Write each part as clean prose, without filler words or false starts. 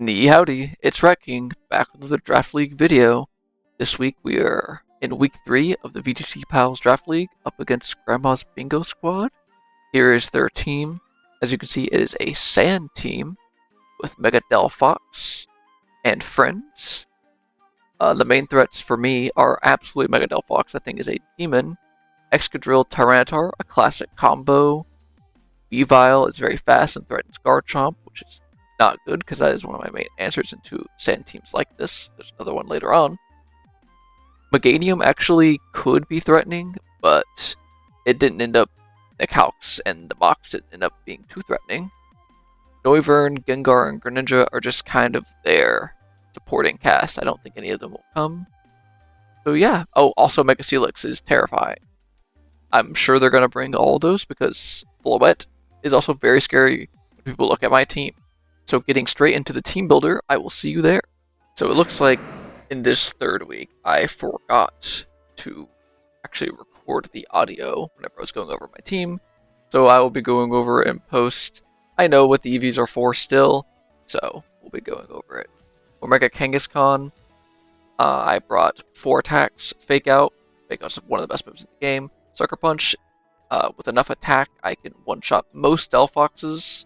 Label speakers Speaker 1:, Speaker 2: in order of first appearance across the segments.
Speaker 1: Nee howdy, it's Rat King, back with another Draft League video. This week we are in week 3 of the VGC Pals Draft League up against Grandma's Bingo Squad. Here is their team. As you can see, it is a Sand team with Mega Delphox and friends. The main threats for me are absolutely Mega Delphox, I think is a demon. Excadrill Tyranitar, a classic combo. Weavile is very fast and threatens Garchomp, which is not good because that is one of my main answers into Sand teams like this. There's another one later on. Meganium actually could be threatening, but it didn't end up. The Calcs and the box didn't end up being too threatening. Noivern, Gengar, and Greninja are just kind of there supporting cast. I don't think any of them will come. So yeah. Oh, also Mega Steelix is terrifying. I'm sure they're going to bring all those because Floette is also very scary when people look at my team. So getting straight into the team builder, I will see you there. So it looks like in this third week, I forgot to actually record the audio whenever I was going over my team. So I will be going over it in post. I know what the EVs are for still, so we'll be going over it. Omega Kangaskhan, I brought 4 attacks. Fake Out. Fake Out's one of the best moves in the game. Sucker Punch. With enough attack, I can one-shot most Delphoxes.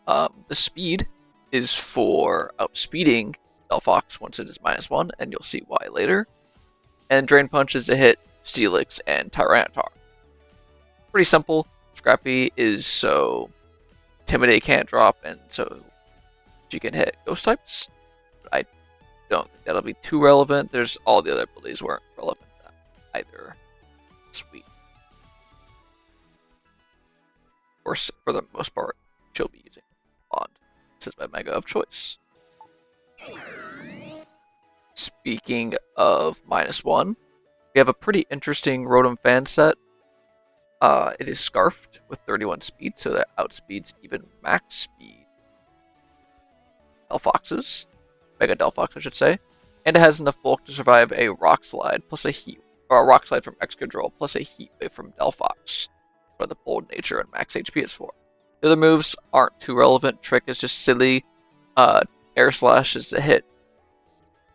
Speaker 1: The speed is for outspeeding Delphox once it is -1, and you'll see why later. And Drain Punch is to hit Steelix and Tyranitar. Pretty simple. Scrappy is so Intimidate can't drop, and so she can hit Ghost types. But I don't think that'll be too relevant. There's all the other abilities weren't relevant either. Sweet. Or for the most part, she'll be using Bond. This is my Mega of choice. Speaking of -1, we have a pretty interesting Rotom fan set. It is Scarfed with 31 speed, so that outspeeds even max speed Delphoxes. Mega Delphox, I should say. And it has enough bulk to survive a Rock Slide plus a Heat, or a Rock Slide from Excadrill plus a Heat Wave from Delphox. For the bold nature and max HP is for. The other moves aren't too relevant. Trick is just silly. Air Slash is to hit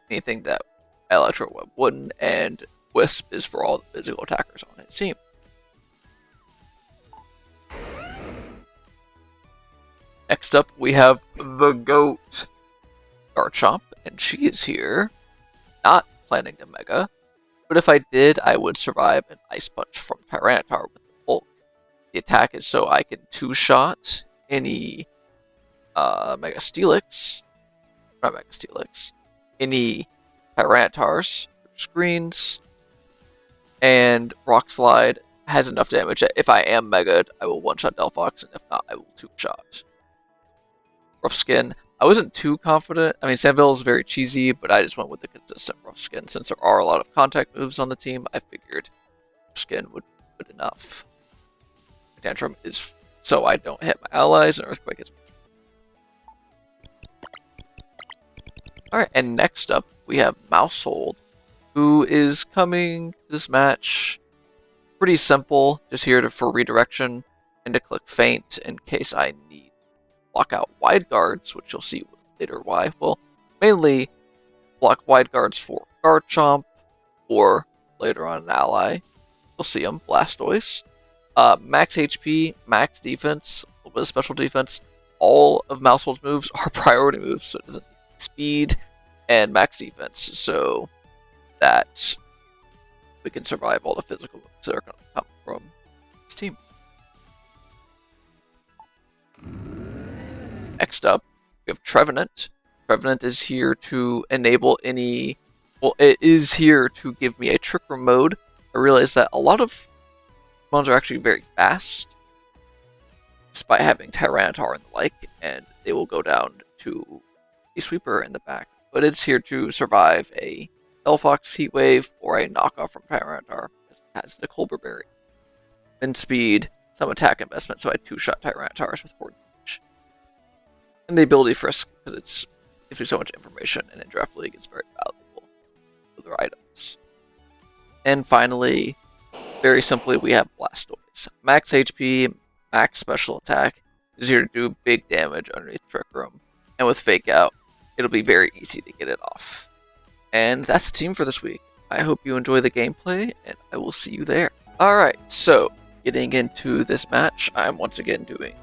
Speaker 1: anything that Electro Web wouldn't, and Wisp is for all the physical attackers on his team. Next up, we have the GOAT, Garchomp, and she is here. Not planning to Mega, but if I did, I would survive an Ice Punch from Tyranitar with the bulk. The attack is so I can 2-shot any Mega Steelix, not Mega Steelix, any Tyranitars, screens, and Rock Slide has enough damage. If I am Mega'd, I will 1-shot Delphox, and if not, I will 2-shot. Rough Skin, I wasn't too confident. I mean, Sandville is very cheesy, but I just went with the consistent Rough Skin. Since there are a lot of contact moves on the team, I figured Rough Skin would be good enough. Tantrum is so I don't hit my allies, and Earthquake is. Alright, and next up, we have Mousehold, who is coming to this match pretty simple, just here for redirection, and to click Feint in case I need block out wide guards, which you'll see later why. Well, mainly block wide guards for Garchomp, or later on an ally. You'll see him, Blastoise. Max HP, max defense, a little bit of special defense. All of Mousehold's moves are priority moves, so it doesn't need speed and max defense, so that we can survive all the physical moves that are going to come from this team. Next up, we have Trevenant. Trevenant is here to enable any. Well, it is here to give me a Trick Room mode. I realize that a lot of Pokemons are actually very fast, despite having Tyranitar and the like, and they will go down to a Sweeper in the back. But it's here to survive a Delphox Heat Wave or a knockoff from Tyranitar, because it has the Colbur Berry. And speed, some attack investment, so I 2-shot Tyranitars with Horde. And the ability Frisk, because it gives you so much information, and in Draft League it's very valuable for their items. And finally, very simply, we have Blastoise. Max HP, max special attack, is here to do big damage underneath Trick Room. And with Fake Out, it'll be very easy to get it off. And that's the team for this week. I hope you enjoy the gameplay, and I will see you there. Alright, so getting into this match, I'm once again doing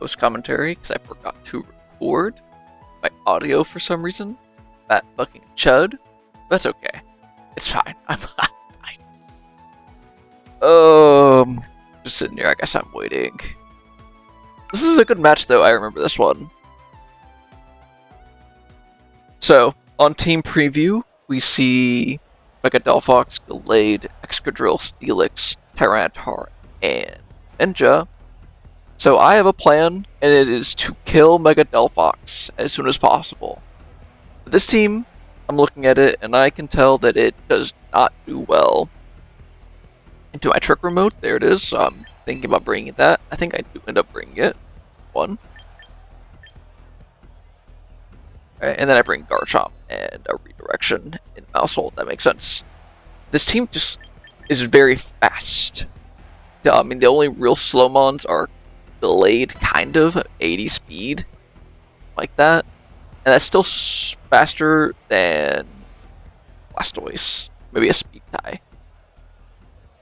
Speaker 1: post commentary because I forgot to record my audio for some reason. That fucking chud. That's okay. It's fine. I'm fine. Just sitting here. I guess I'm waiting. This is a good match, though. I remember this one. So, on team preview, we see Mega Delphox, Gallade, Excadrill, Steelix, Tyranitar, and Ninja. So I have a plan, and it is to kill Mega Delphox as soon as possible. But this team, I'm looking at it, and I can tell that it does not do well. Into my Trick Room mode, there it is. So I'm thinking about bringing that. I think I do end up bringing it. One. Alright, and then I bring Garchomp and a Redirection in Mousehold. That makes sense. This team just is very fast. I mean, the only real Slowmons are Gallade, kind of, 80 speed, like that. And that's still faster than Blastoise. Maybe a speed tie.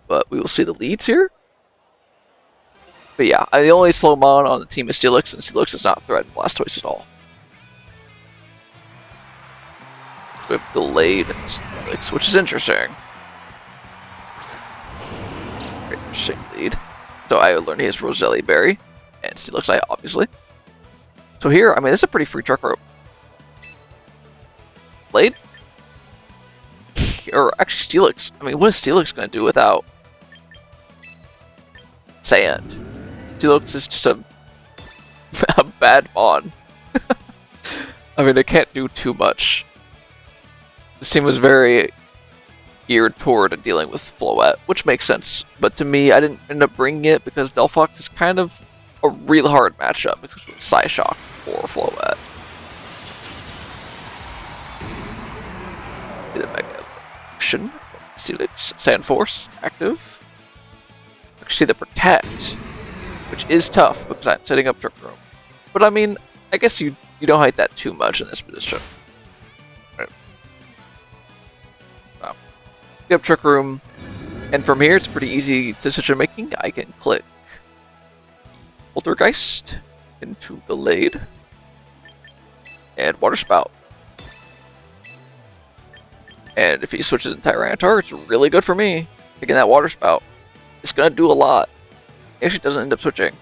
Speaker 1: But we will see the leads here. But yeah, the only Slowmon on the team is Steelix, and Steelix is not threatening Blastoise at all. We have Gallade and Steelix, which is interesting. Very interesting lead. So I learned his Roselli Berry, and Steelix Eye, obviously. So here, I mean, this is a pretty free Trick Room. Gallade? Or actually Steelix. I mean, what is Steelix going to do without Sand? Steelix is just a bad Mon. I mean, it can't do too much. This team was very geared toward dealing with Floette, which makes sense. But to me, I didn't end up bringing it because Delphox is kind of a real hard matchup, especially with Psyshock or Floette. The Mega Evolution, Steelix, Sandforce, active. I see the Protect, which is tough because I'm setting up Trick Room. But I mean, I guess you don't hate that too much in this position. Get up Trick Room, and from here it's pretty easy decision making. I can click Poltergeist into Gallade and Water Spout. And if he switches in Tyranitar, it's really good for me. Picking that Water Spout. It's gonna do a lot. He actually doesn't end up switching,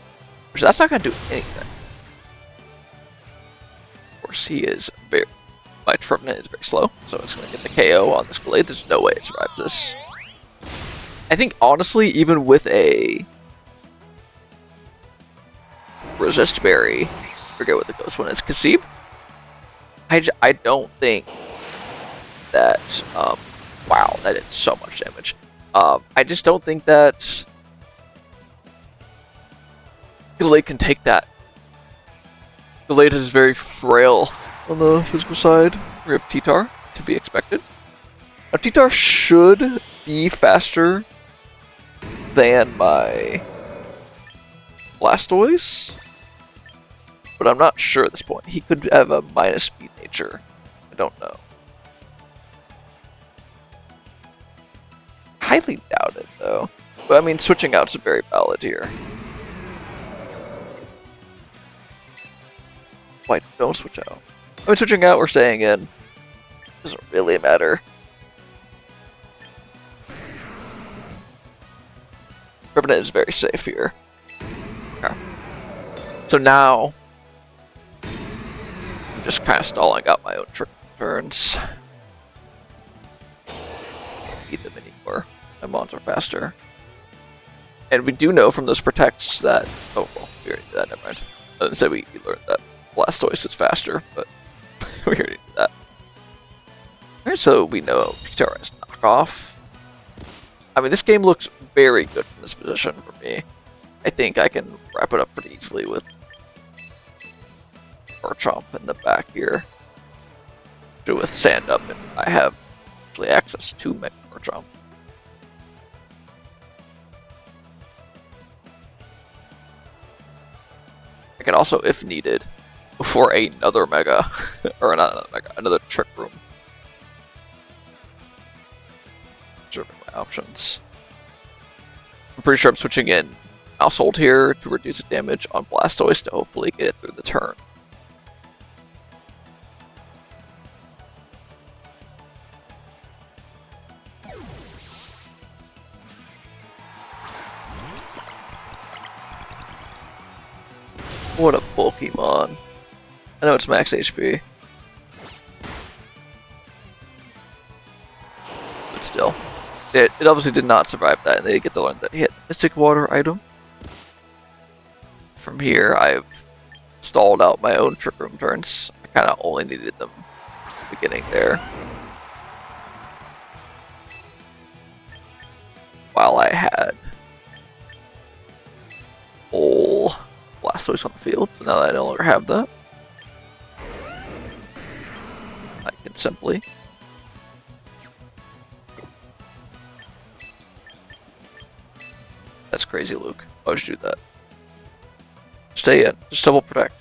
Speaker 1: which that's not gonna do anything. Of course, he is very. My Trevenant is very slow, so it's going to get the KO on this Gallade. There's no way it survives this. I think, honestly, even with a Resist Berry, I forget what the ghost one is, Kasib, I don't think that, wow, that did so much damage. I just don't think that Gallade can take that. Gallade is very frail on the physical side. We have T-Tar to be expected. Now, T-Tar should be faster than my Blastoise, but I'm not sure at this point. He could have a minus speed nature. I don't know. Highly doubt it, though. But I mean, switching out is very valid here. Why don't switch out? I mean, switching out or staying in doesn't really matter. Trevenant is very safe here. Okay. So now, I'm just kind of stalling out my own trick turns. Can't beat them anymore. My mons are faster. And we do know from those protects that... Oh, well, we already did that, never mind. I didn't say we learned that Blastoise is faster, but we already did that. Alright, so we know P-Tar is knockoff. I mean, this game looks very good from this position for me. I think I can wrap it up pretty easily with Garchomp in the back here. With Sand up, and I have actually access to Mega Garchomp. I can also, if needed, for another mega. Or not another mega, another trick room. Observing my options. I'm pretty sure I'm switching in Household here to reduce the damage on Blastoise to hopefully get it through the turn. What a Pokemon. I know it's max HP. But still. It obviously did not survive that, and they get to learn that he had the Mystic Water item. From here, I've stalled out my own Trick Room turns. I kind of only needed them at the beginning there. While I had all Blastoise on the field, so now that I no longer have that, I can simply That's crazy, Luke. Why would you do that? Stay in. Just double protect.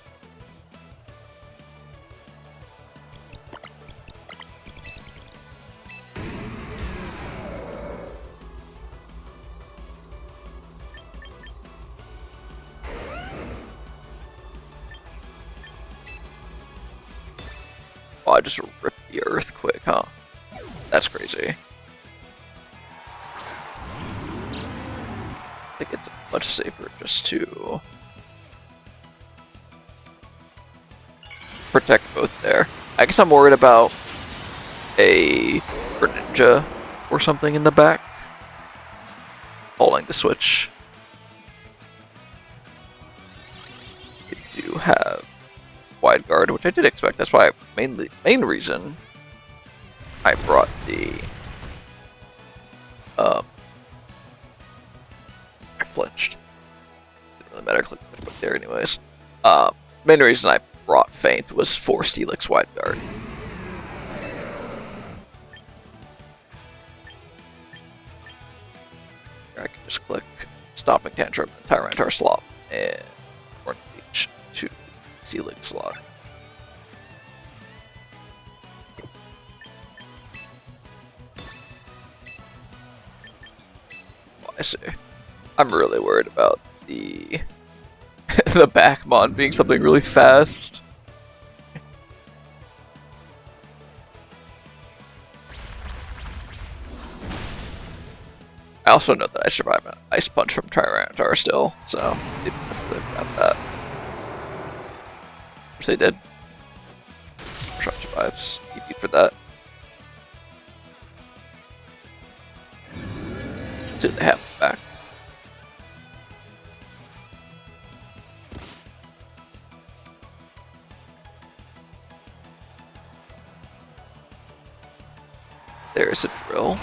Speaker 1: Oh, I just ripped the earth quick, huh? That's crazy. I think it's much safer just to protect both there. I guess I'm worried about a Greninja or something in the back holding the switch. We do have wide guard, which I did expect. That's why main reason I brought the I flinched. Didn't really matter, click there anyways. Main reason I brought Feint was for Steelix wide guard. I can just click Stomping Tantrum and Tyranitar slot and Horn Beach to Steelix slot. Oh, I see. I'm really worried about the the Backmon being something really fast. I also know that I survived an Ice Punch from Tyranitar still, so even if they got that. Which they did. Sharp survives. EP for that. Let's see what they have back. There's a drill.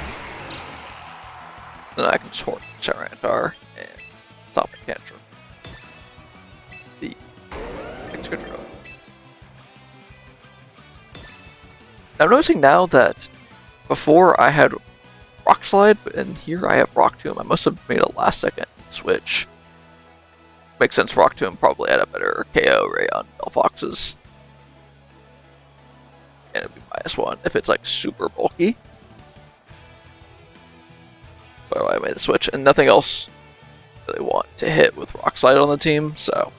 Speaker 1: Then I can just Horn Tyranitar and stop a Tantrum. The extra drill. I'm noticing now that before I had Rock Slide, but in here I have Rock Tomb. I must have made a last second switch. Makes sense, Rock Tomb probably had a better KO rate on Delphox's. And it'd be -1 if it's like super bulky. But I made the switch, and nothing else really want to hit with Rock Slide on the team, so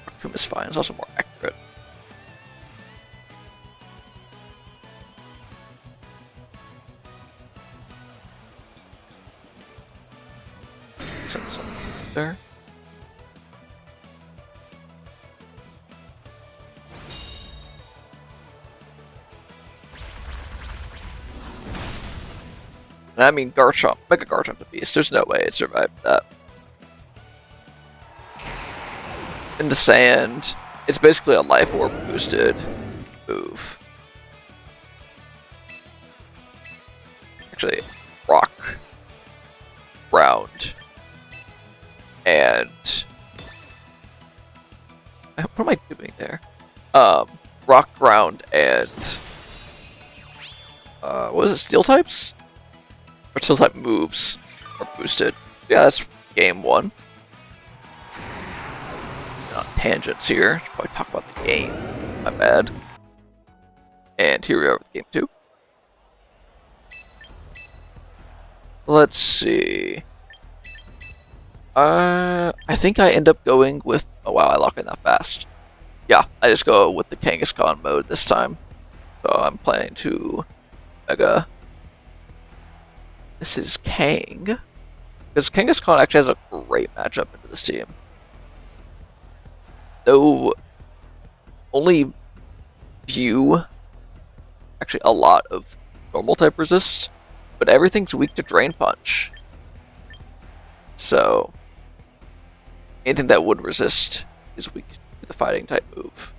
Speaker 1: Rock Tomb is fine. It's also more accurate. Send something there. And I mean Garchomp, Mega Garchomp the Beast. There's no way it survived that. In the sand, it's basically a Life Orb boosted move. Actually, Rock, Ground, and what am I doing there? Rock, Ground, and what is it? Steel types? Or Steel type moves are boosted. Yeah, that's game 1. on tangents here. Should probably talk about the game. My bad. And here we are with game 2. Let's see. I think I end up going with... Oh wow, I lock in that fast. Yeah, I just go with the Kangaskhan mode this time. So I'm planning to Mega. This is Kang. Because Kangaskhan actually has a great matchup into this team. Though only few, actually a lot of normal type resists, but everything's weak to Drain Punch. So anything that would resist is weak to the fighting type move.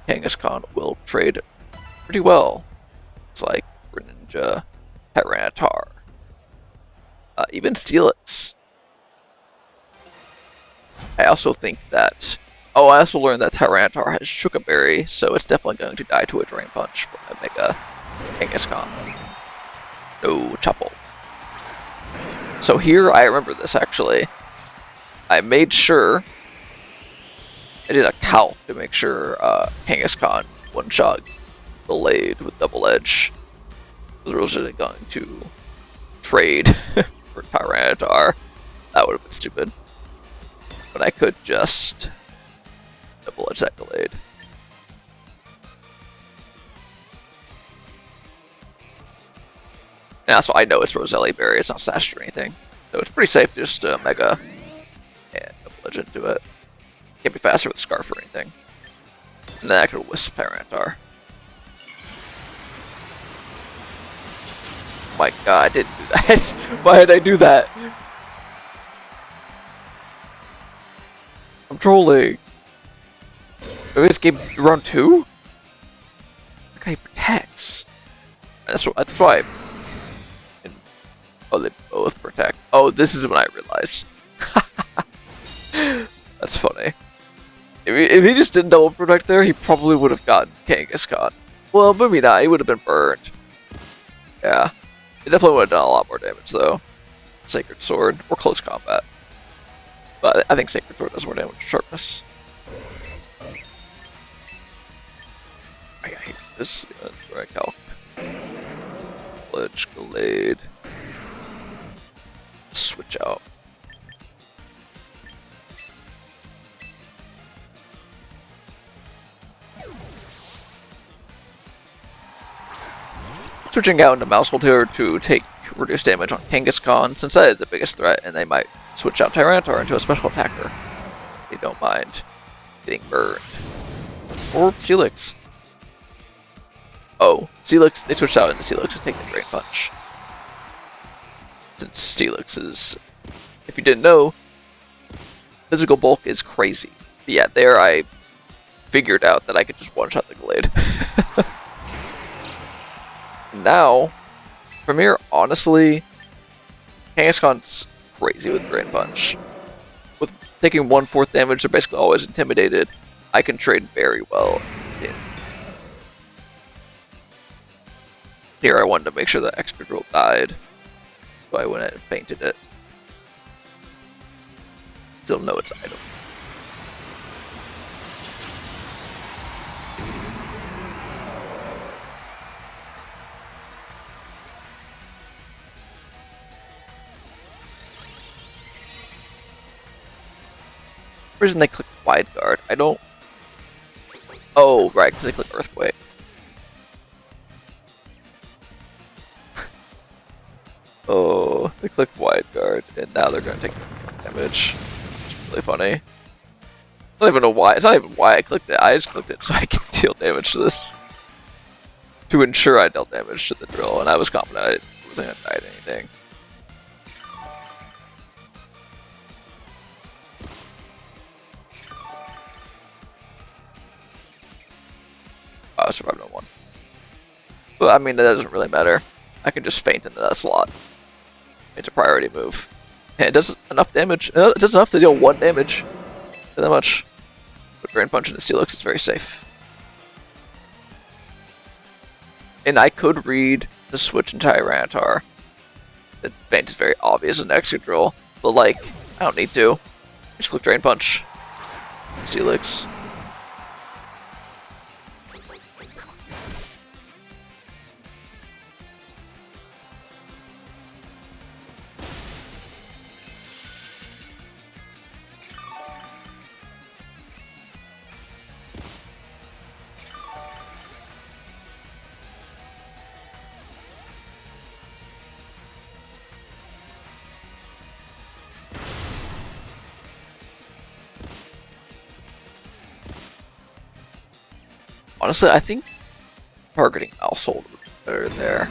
Speaker 1: Kangaskhan will trade pretty well. It's like Greninja, Tyranitar, even Steelix. I also think that... Oh, I also learned that Tyranitar has Shuka Berry, so it's definitely going to die to a Drain Punch from a Mega Kangaskhan. No Chapel. So here, I remember this actually. I made sure... I did a calc to make sure Kangaskhan one-shot Blade with Double Edge. I was originally going to trade for Tyranitar. That would have been stupid. But I could just Double Edge that Glade. And also, I know it's Roselli Berry, it's not Sash or anything. So it's pretty safe to just Mega and Double Edge into it. Can't be faster with Scarf or anything. And then I could Wisp Tyranitar. Oh my god, I didn't do that. Why did I do that? I'm trolling. Maybe this game round 2? Look how he protects. That's why. Oh, they both protect. Oh, this is when I realized. That's funny. If he just didn't double protect there, he probably would have gotten Kangaskhan. Well, maybe not. He would have been burned. Yeah. It definitely would have done a lot more damage, though. Sacred Sword, or Close Combat. But I think Sacred Sword does more damage with Sharpness. I hate this. Yeah, that's where I calc. Ledge, Glade. Switch out. Switching out into Mouse Hold here to take reduced damage on Kangaskhan, since that is the biggest threat, and they might switch out Tyranitar into a special attacker. They don't mind getting burned. Or Steelix. Oh, Steelix, they switched out into Steelix to take the Drain Punch. Since Steelix is, if you didn't know, physical bulk is crazy. But yeah, there I figured out that I could just one-shot the Glade. Now, from here, honestly, Kangaskhan's crazy with Drain Punch. With taking 1/4 damage, they're basically always intimidated. I can trade very well. Here I wanted to make sure that extra drill died, so I went ahead and fainted it. Still know it's item. Reason they click Wide Guard. I don't... Oh, right, because they click Earthquake. Oh, they click Wide Guard, and now they're going to take damage. It's really funny. I don't even know why. It's not even why I clicked it. I just clicked it so I could deal damage to this. To ensure I dealt damage to the drill, and I was confident I wasn't going to die to anything. I survived on 1. But I mean, that doesn't really matter. I can just feint into that slot. It's a priority move. And it does enough damage. It does enough to deal 1 damage. Not that much. But Drain Punch into Steelix is very safe. And I could read the switch in Tyranitar. The feint is very obvious in Excadrill. But like, I don't need to. Just click Drain Punch. Steelix. Honestly, I think targeting Mousehold would be better there.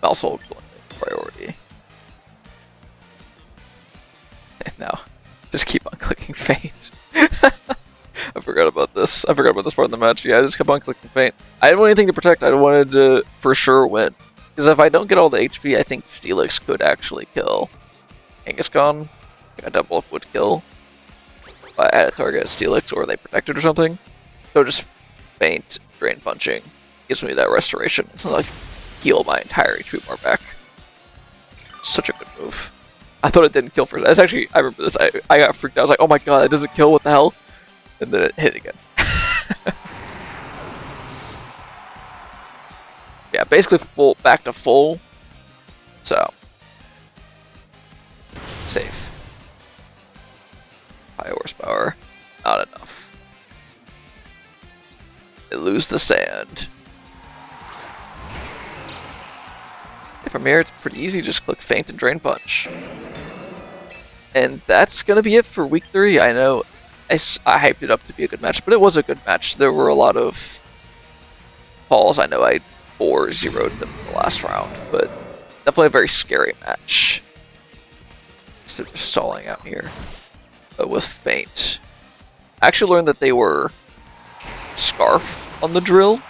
Speaker 1: Mousehold priority. And now, just keep on clicking Feint. I forgot about this. I forgot about this part of the match. Yeah, I just kept on clicking Feint. I didn't want anything to protect. I wanted to for sure win. Because if I don't get all the HP, I think Steelix could actually kill Kangaskhan. A double up would kill. If I had a target Steelix or they protected or something. So just Feint, Drain Punching, gives me that restoration. It's not like heal my entire HP bar back. Such a good move. I thought it didn't kill for that's actually I remember this. I got freaked out. I was like, oh my god, it doesn't kill, what the hell? And then it hit again. Yeah, basically full back to full. So safe. High horsepower. Not enough. They lose the sand. From here, it's pretty easy. Just click Feint and Drain Punch. And that's going to be it for week 3. I know I hyped it up to be a good match, but it was a good match. There were a lot of falls. I know I 4-0'd them in the last round, but definitely a very scary match. So they're just stalling out here. But with Feint. I actually learned that they were Scarf on the drill.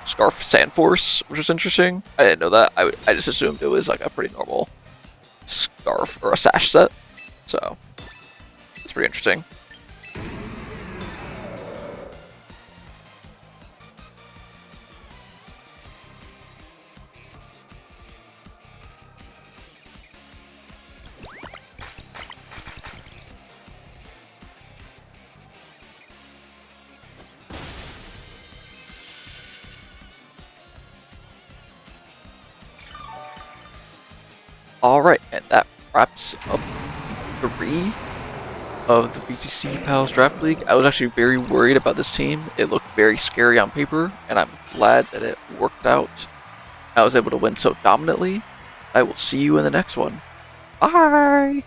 Speaker 1: Scarf Sand Force, which is interesting. I didn't know that. I just assumed it was like a pretty normal Scarf or a Sash set. So, it's pretty interesting. Alright, and that wraps up 3 of the VGC Pals Draft League. I was actually very worried about this team. It looked very scary on paper, and I'm glad that it worked out. I was able to win so dominantly. I will see you in the next one. Bye!